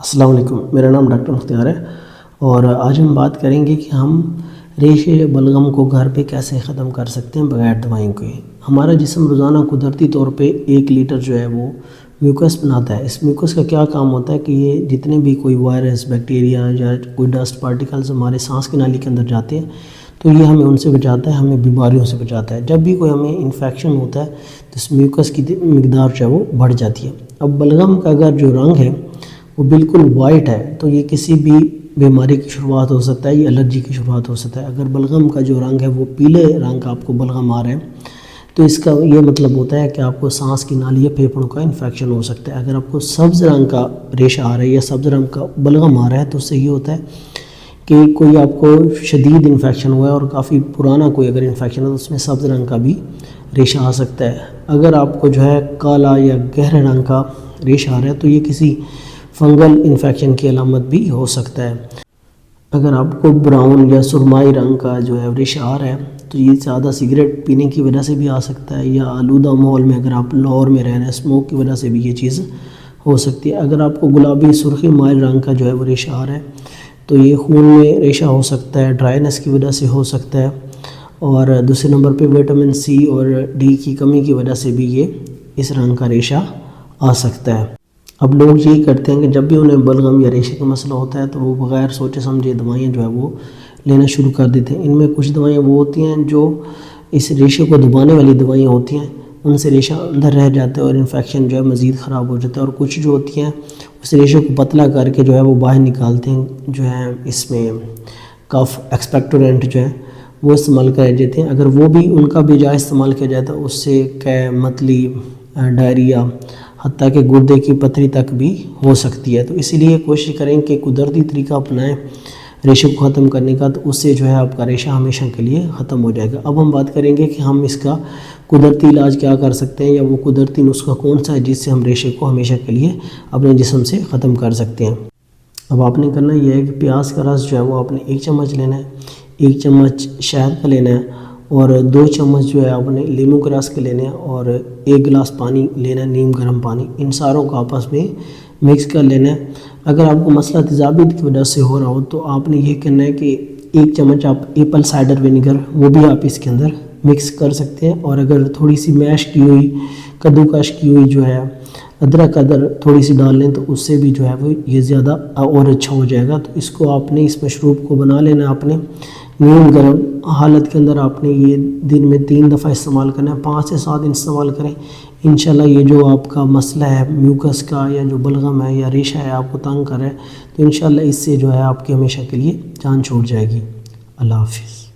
السلام علیکم، میرا نام ڈاکٹر مختار ہے اور آج ہم بات کریں گے کہ ہم ریشے بلغم کو گھر پہ کیسے ختم کر سکتے ہیں بغیر دوائیوں کے۔ ہمارا جسم روزانہ قدرتی طور پہ 1 لیٹر جو ہے وہ میوکس بناتا ہے۔ اس میوکس کا کیا کام ہوتا ہے کہ یہ جتنے بھی کوئی وائرس، بیکٹیریا یا کوئی ڈسٹ پارٹیکلز ہمارے سانس کی نالی کے اندر جاتے ہیں تو یہ ہمیں ان سے بچاتا ہے، ہمیں بیماریوں سے بچاتا ہے۔ جب بھی کوئی ہمیں انفیکشن ہوتا ہے تو اس میوکس کی مقدار جو ہے وہ بڑھ جاتی ہے۔ اب بلغم کا اگر جو رنگ ہے وہ بالکل وائٹ ہے تو یہ کسی بھی بیماری کی شروعات ہو سکتا ہے، یہ الرجی کی شروعات ہو سکتا ہے۔ اگر بلغم کا جو رنگ ہے وہ پیلے رنگ کا آپ کو بلغم آ رہا ہے تو اس کا یہ مطلب ہوتا ہے کہ آپ کو سانس کی نالی یا پھیپھڑوں کا انفیکشن ہو سکتا ہے۔ اگر آپ کو سبز رنگ کا ریشہ آ رہا ہے یا سبز رنگ کا بلغم آ رہا ہے تو اس سے یہ ہوتا ہے کہ کوئی آپ کو شدید انفیکشن ہوا ہے اور کافی پرانا کوئی اگر انفیکشن ہے تو اس میں سبز رنگ کا بھی ریشہ آ سکتا ہے۔ اگر آپ کو جو ہے کالا یا گہرے رنگ کا ریشہ آ رہا ہے تو یہ کسی فنگل انفیکشن کی علامت بھی ہو سکتا ہے۔ اگر آپ کو براؤن یا سرمائی رنگ کا جو ہے ریشہ آ رہا ہے تو یہ زیادہ سگریٹ پینے کی وجہ سے بھی آ سکتا ہے، یا آلودہ ماحول میں اگر آپ لاہور میں رہ رہے ہیں اسموک کی وجہ سے بھی یہ چیز ہو سکتی ہے۔ اگر آپ کو گلابی سرخی مائل رنگ کا جو ہے وہ ریشہ آ رہا ہے تو یہ خون میں ریشہ ہو سکتا ہے، ڈرائنس کی وجہ سے ہو سکتا ہے، اور دوسرے نمبر پہ وٹامن سی اور ڈی کی کمی کی وجہ سے بھی یہ اس رنگ کا ریشہ آ سکتا ہے۔ اب لوگ یہی کرتے ہیں کہ جب بھی انہیں بلغم یا ریشے کا مسئلہ ہوتا ہے تو وہ بغیر سوچے سمجھے دوائیاں جو ہے وہ لینا شروع کر دیتے ہیں۔ ان میں کچھ دوائیاں وہ ہوتی ہیں جو اس ریشے کو دبانے والی دوائیاں ہوتی ہیں، ان سے ریشہ اندر رہ جاتا ہے اور انفیکشن جو ہے مزید خراب ہو جاتا ہے، اور کچھ جو ہوتی ہیں اس ریشے کو پتلا کر کے جو ہے وہ باہر نکالتے ہیں، جو ہے اس میں کف ایکسپیکٹورنٹ جو ہے وہ استعمال کرے جاتے ہیں۔ اگر وہ بھی ان کا بھی جائز استعمال کیا جاتا ہے اس سے متلی، ڈائریا، حتیٰ کہ گردے کی پتھری تک بھی ہو سکتی ہے۔ تو اسی لیے کوشش کریں کہ قدرتی طریقہ اپنائیں ریشے کو ختم کرنے کا، تو اس سے جو ہے آپ کا ریشہ ہمیشہ کے لیے ختم ہو جائے گا۔ اب ہم بات کریں گے کہ ہم اس کا قدرتی علاج کیا کر سکتے ہیں، یا وہ قدرتی نسخہ کون سا ہے جس سے ہم ریشے کو ہمیشہ کے لیے اپنے جسم سے ختم کر سکتے ہیں۔ اب آپ نے کرنا یہ ہے کہ پیاز کا رس جو ہے وہ آپ نے 1 چمچ لینا ہے، 1 چمچ شہد کا لینا ہے، اور 2 چمچ جو ہے آپ نے لیموں کے رس کے لینے ہیں، اور 1 گلاس پانی لینا ہے، نیم گرم پانی۔ ان ساروں کو آپس میں مکس کر لینا ہے۔ اگر آپ کو مسئلہ تیزابیت کی وجہ سے ہو رہا ہو تو آپ نے یہ کرنا ہے کہ 1 چمچ آپ ایپل سائڈر ونیگر وہ بھی آپ اس کے اندر مکس کر سکتے ہیں، اور اگر تھوڑی سی میش کی ہوئی، کدوکش کی ہوئی جو ہے ادرک تھوڑی سی ڈال لیں تو اس سے بھی جو ہے وہ یہ زیادہ اور اچھا ہو جائے گا۔ تو اس کو آپ نے اس مشروب کو بنا لینا ہے، آپ نے نیم گرم حالت کے اندر آپ نے یہ دن میں 3 دفعہ استعمال کرنا ہے، 5 سے 7 دن استعمال کریں۔ انشاءاللہ یہ جو آپ کا مسئلہ ہے میوکس کا، یا جو بلغم ہے یا ریشہ ہے آپ کو تنگ کر رہا ہے، تو انشاءاللہ اس سے جو ہے آپ کے ہمیشہ کے لیے جان چھوٹ جائے گی۔ اللہ حافظ۔